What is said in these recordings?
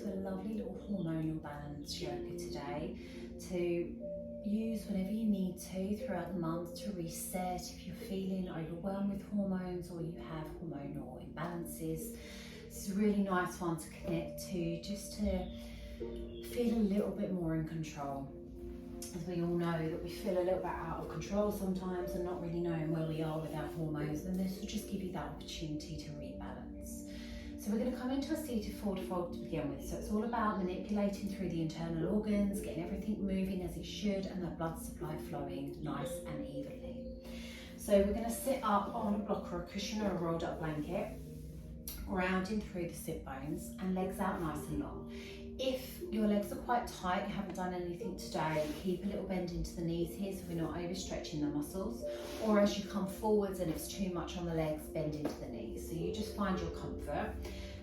to a lovely little hormonal balance yoga today to use whenever you need to throughout the month to reset if you're feeling overwhelmed with hormones or you have hormonal imbalances. It's a really nice one to connect to, just to feel a little bit more in control. As we all know that we feel a little bit out of control sometimes and not really knowing where we are with our hormones, and this will just give you that opportunity to rebalance. So we're going to come into a seated forward fold to begin with. So it's all about manipulating through the internal organs, getting everything moving as it should, and the blood supply flowing nice and evenly. So we're going to sit up on a block or a cushion or a rolled up blanket, grounding through the sit bones and legs out nice and long. If your legs are quite tight, you haven't done anything today, keep a little bend into the knees here so we're not overstretching the muscles, or as you come forwards and it's too much on the legs, bend into the knees. So you just find your comfort.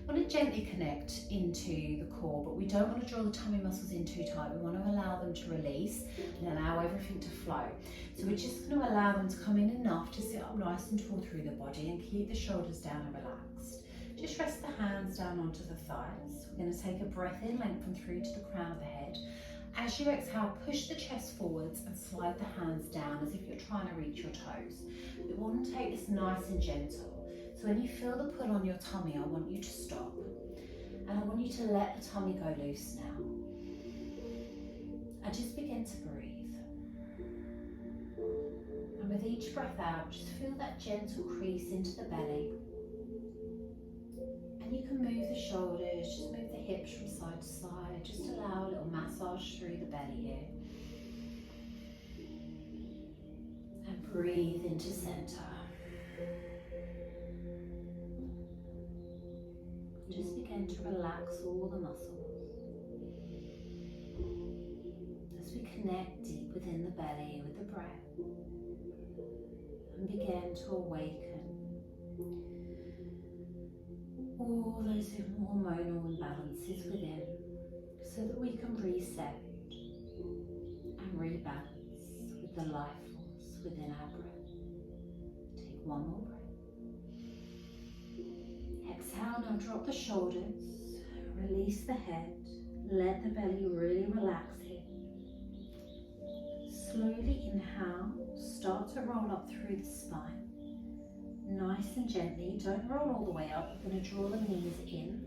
We want to gently connect into the core, but we don't want to draw the tummy muscles in too tight. We want to allow them to release and allow everything to flow. So we're just going to allow them to come in enough to sit up nice and tall through the body and keep the shoulders down and relaxed. Just rest the hands down onto the thighs. We're going to take a breath in, lengthen through to the crown of the head. As you exhale, push the chest forwards and slide the hands down as if you're trying to reach your toes. We want to take this nice and gentle. So when you feel the pull on your tummy, I want you to stop. And I want you to let the tummy go loose now. And just begin to breathe. And with each breath out, just feel that gentle crease into the belly. And you can move the shoulders, just move the hips from side to side, just allow a little massage through the belly here. And breathe into center. Just begin to relax all the muscles. As we connect deep within the belly with the breath and begin to awaken all those hormonal imbalances within, so that we can reset and rebalance with the life force within our breath. Take one more breath. Exhale, now drop the shoulders, release the head, let the belly really relax here. Slowly inhale, start to roll up through the spine. Nice and gently, don't roll all the way up, you're going to draw the knees in.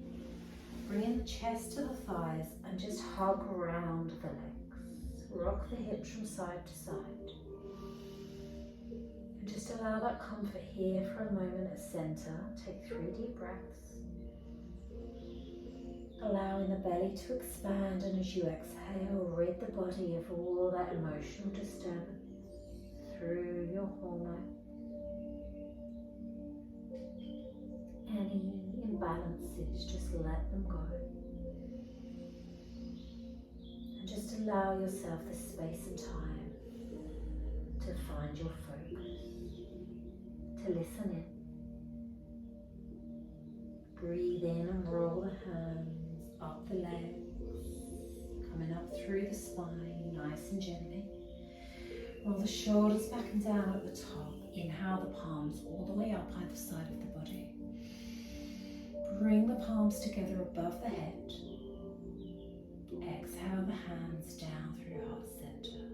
Bring in the chest to the thighs and just hug around the legs. Rock the hips from side to side. And just allow that comfort here for a moment at center. Take 3 deep breaths. Allowing the belly to expand, and as you exhale, rid the body of all that emotional disturbance through your hormone. Any imbalances, just let them go. And just allow yourself the space and time to find your focus, to listen in. Breathe in and roll the hands up the legs, coming up through the spine, nice and gently. Roll the shoulders back and down at the top. Inhale the palms all the way up either side of the body. Bring the palms together above the head. Exhale the hands down through heart center.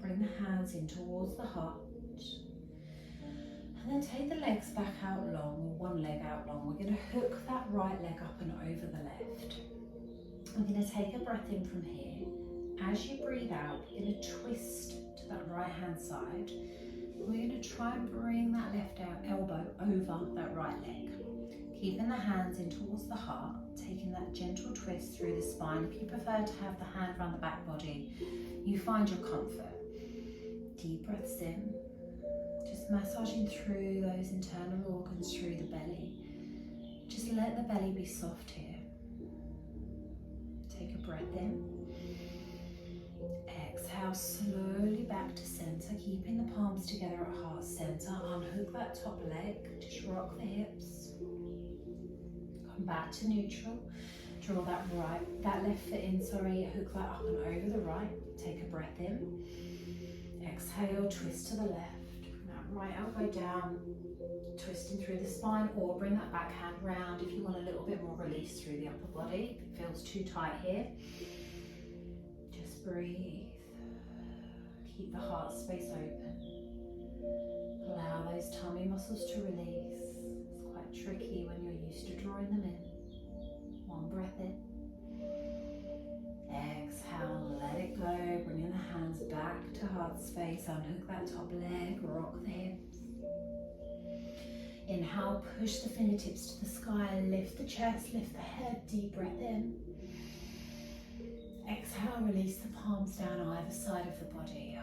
Bring the hands in towards the heart. And then take the legs back out long, or one leg out long. We're going to hook that right leg up and over the left. I'm going to take a breath in from here. As you breathe out, you're going to twist to that right hand side. We're going to try and bring that left elbow over that right leg. Keeping the hands in towards the heart, taking that gentle twist through the spine. If you prefer to have the hand around the back body, you find your comfort. Deep breaths in, just massaging through those internal organs, through the belly. Just let the belly be soft here. Take a breath in. Exhale slowly back to center, keeping the palms together at heart center. Unhook that top leg, just rock the hips. Come back to neutral. Draw that left foot in, hook that up and over the right. Take a breath in. Exhale, twist to the left. From that right elbow down, twisting through the spine, or bring that back hand round if you want a little bit more release through the upper body. If it feels too tight here, just breathe. Keep the heart space open. Allow those tummy muscles to release. It's quite tricky when you're used to drawing them in. One breath in. Exhale, let it go. Bringing the hands back to heart space. Unhook that top leg, rock the hips. Inhale, push the fingertips to the sky, lift the chest, lift the head, deep breath in. Exhale, release the palms down either side of the body.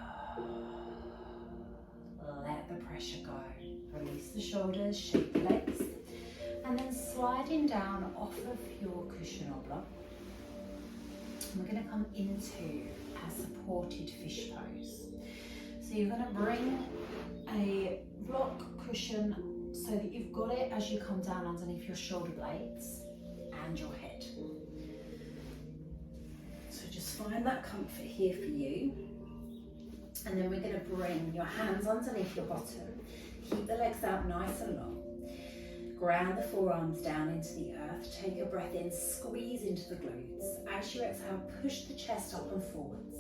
Let the pressure go. Release the shoulders, shake the legs, and then sliding down off of your cushion or block. We're going to come into a supported fish pose. So you're going to bring a block cushion so that you've got it as you come down underneath your shoulder blades and your head. So just find that comfort here for you. And then we're going to bring your hands underneath your bottom. Keep the legs out nice and long. Ground the forearms down into the earth. Take a breath in, squeeze into the glutes. As you exhale, push the chest up and forwards.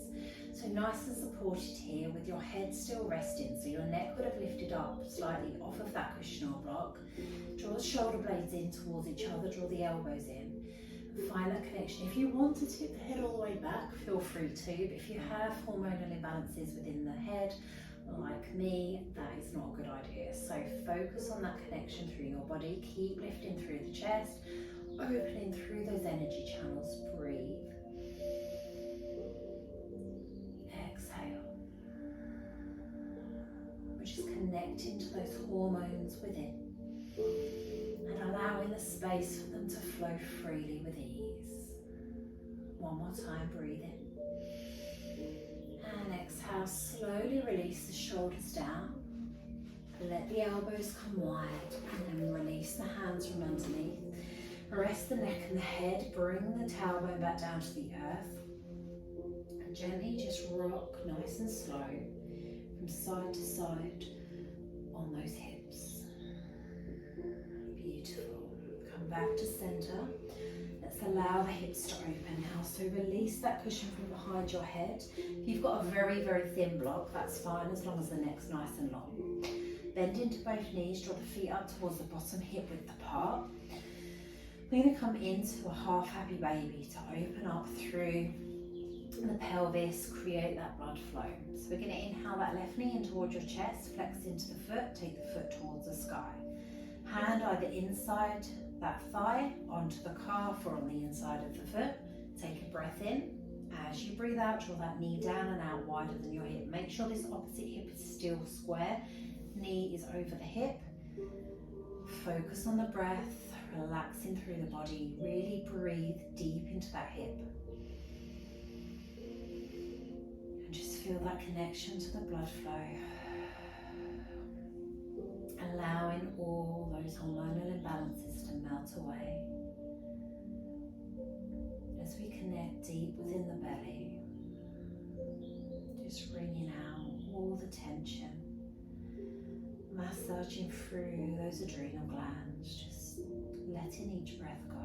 So nice and supported here with your head still resting. So your neck would have lifted up slightly off of that cushion or block. Draw the shoulder blades in towards each other, draw the elbows in. And find that connection. If you want to tip the head all the way back, feel free to. But if you have hormonal imbalances within the head, like me, that is not a good idea. So focus on that connection through your body. Keep lifting through the chest, opening through those energy channels. Breathe. Exhale. We're just connecting to those hormones within and allowing the space for them to flow freely with ease. One more time, breathe in. And exhale, slowly release the shoulders down. Let the elbows come wide and then release the hands from underneath. Rest the neck and the head, bring the tailbone back down to the earth. And gently just rock nice and slow from side to side on those hips. Beautiful. Come back to center. Let's allow the hips to open now. So release that cushion from behind your head. If you've got a very, very thin block, that's fine as long as the neck's nice and long. Bend into both knees, draw the feet up towards the bottom hip width apart. We're going to come into a half happy baby to open up through the pelvis, create that blood flow. So we're going to inhale that left knee in towards your chest, flex into the foot, take the foot towards the sky. Hand either inside that thigh onto the calf or on the inside of the foot. Take a breath in. As you breathe out, draw that knee down and out wider than your hip. Make sure this opposite hip is still square. Knee is over the hip. Focus on the breath, relaxing through the body. Really breathe deep into that hip. And just feel that connection to the blood flow. Allowing all those hormonal imbalances to melt away as we connect deep within the belly, just wringing out all the tension, massaging through those adrenal glands, just letting each breath go.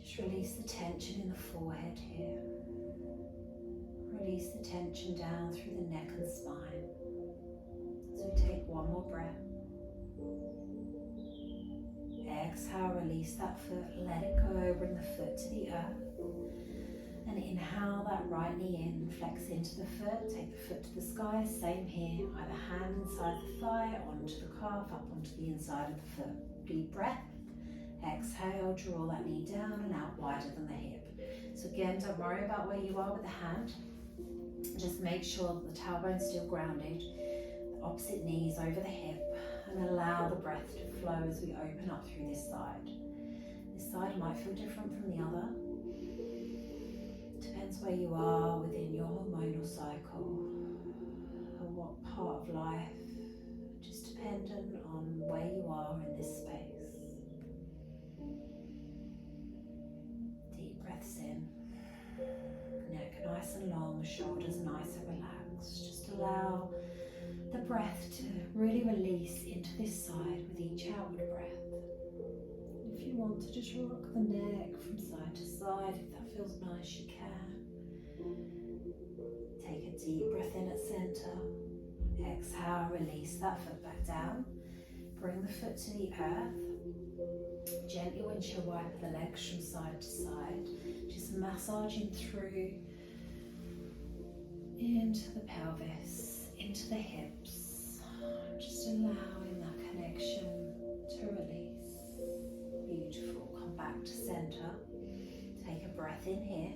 Just release the tension in the forehead here. Release the tension down through the neck and spine. So we take one more breath. Exhale, release that foot, let it go, bring the foot to the earth. And inhale that right knee in, flex into the foot, take the foot to the sky, same here. Either hand inside the thigh, onto the calf, up onto the inside of the foot. Deep breath. Exhale, draw that knee down and out wider than the hip. So again, don't worry about where you are with the hand. Just make sure that the tailbone's still grounded, the opposite knees over the hip, and allow the breath to flow as we open up through this side. This side might feel different from the other. Depends where you are within your hormonal cycle or what part of life, just dependent on where you are in this space. Deep breaths in. Neck nice and long, shoulders nice and relaxed. release into this side with each outward breath. If you want to just rock the neck from side to side, if that feels nice, you can. Take a deep breath in at center. Exhale, release that foot back down. Bring the foot to the earth. Gently windshield wipe the legs from side to side. Just massaging through into the pelvis, into the hips. Just allowing that connection to release. Beautiful. Come back to center. Take a breath in here.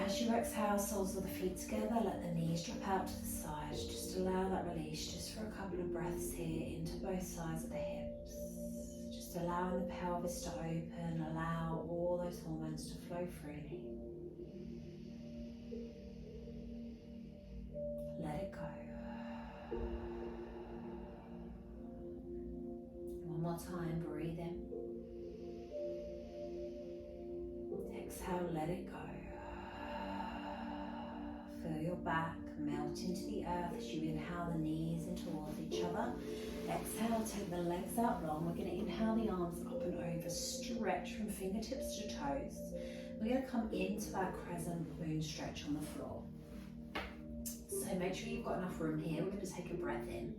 As you exhale, soles of the feet together, let the knees drop out to the sides. Just allow that release just for a couple of breaths here into both sides of the hips. Just allowing the pelvis to open, allow all those hormones to flow freely. Let it go. One more time, breathe in. Exhale, let it go. Feel your back melt into the earth as you inhale the knees in towards each other. Exhale, take the legs out long. We're going to inhale the arms up and over, stretch from fingertips to toes. We're going to come into that crescent moon stretch on the floor. So make sure you've got enough room here. We're going to take a breath in.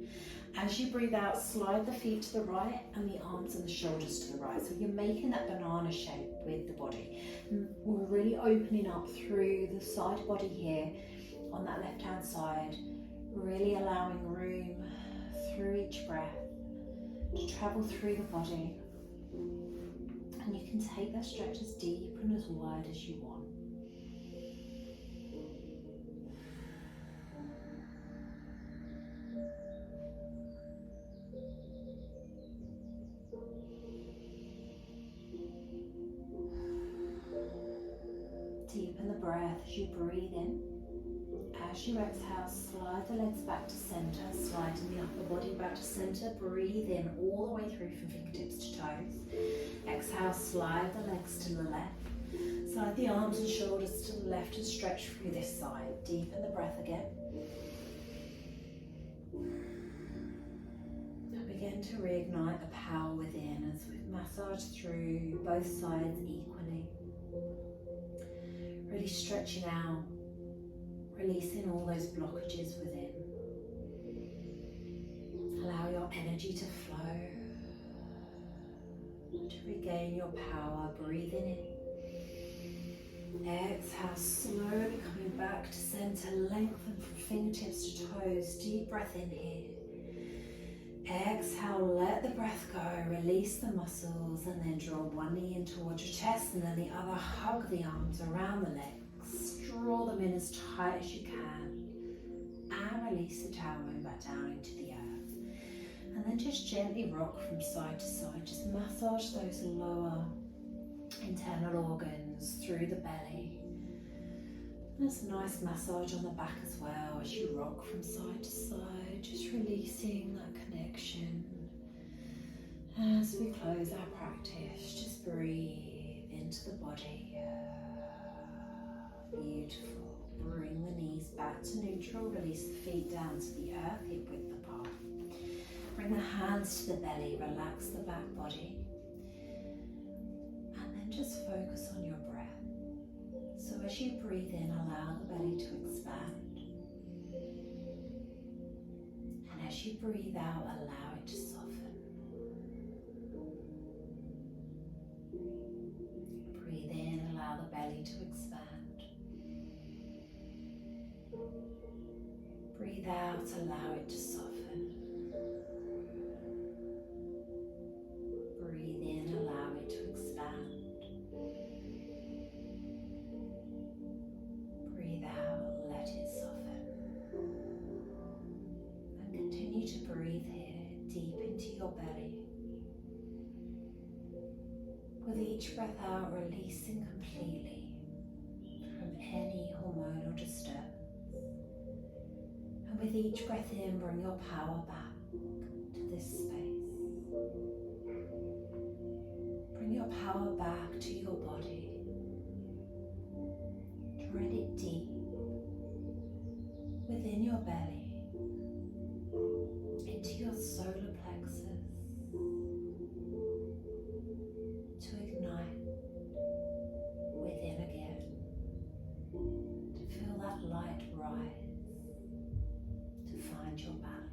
As you breathe out, slide the feet to the right and the arms and the shoulders to the right. So you're making that banana shape with the body. And we're really opening up through the side body here on that left hand side, really allowing room through each breath to travel through the body. And you can take that stretch as deep and as wide as you want. Deepen the breath as you breathe in. As you exhale, slide the legs back to center, sliding the upper body back to center. Breathe in all the way through from fingertips to toes. Exhale, slide the legs to the left. Slide the arms and shoulders to the left and stretch through this side. Deepen the breath again. And begin to reignite the power within as we massage through both sides equally. Really stretching out, releasing all those blockages within. Allow your energy to flow, to regain your power. Breathing in. Exhale, slowly coming back to center. Lengthen from fingertips to toes. Deep breath in here. Exhale, let the breath go. Release the muscles and then draw one knee in towards your chest and then the other. Hug the arms around the legs. Draw them in as tight as you can. And release the tailbone back down into the earth. And then just gently rock from side to side. Just massage those lower internal organs through the belly. And there's a nice massage on the back as well as you rock from side to side. Just releasing that connection. As we close our practice, just breathe into the body. Beautiful. Bring the knees back to neutral. Release the feet down to the earth, hip width apart. Bring the hands to the belly. Relax the back body. And then just focus on your breath. So as you breathe in, allow the belly to expand. And as you breathe out, allow it to soften. Breathe in, allow the belly to expand. Breathe out, allow it to soften. Breathe in, allow it to expand. Breathe out, let it soften. And continue to breathe here, deep into your belly. With each breath out, releasing completely from any hormonal disturbance. And with each breath in, bring your power back to this space. Bring your power back to your body. Thread it deep within your belly. find your balance.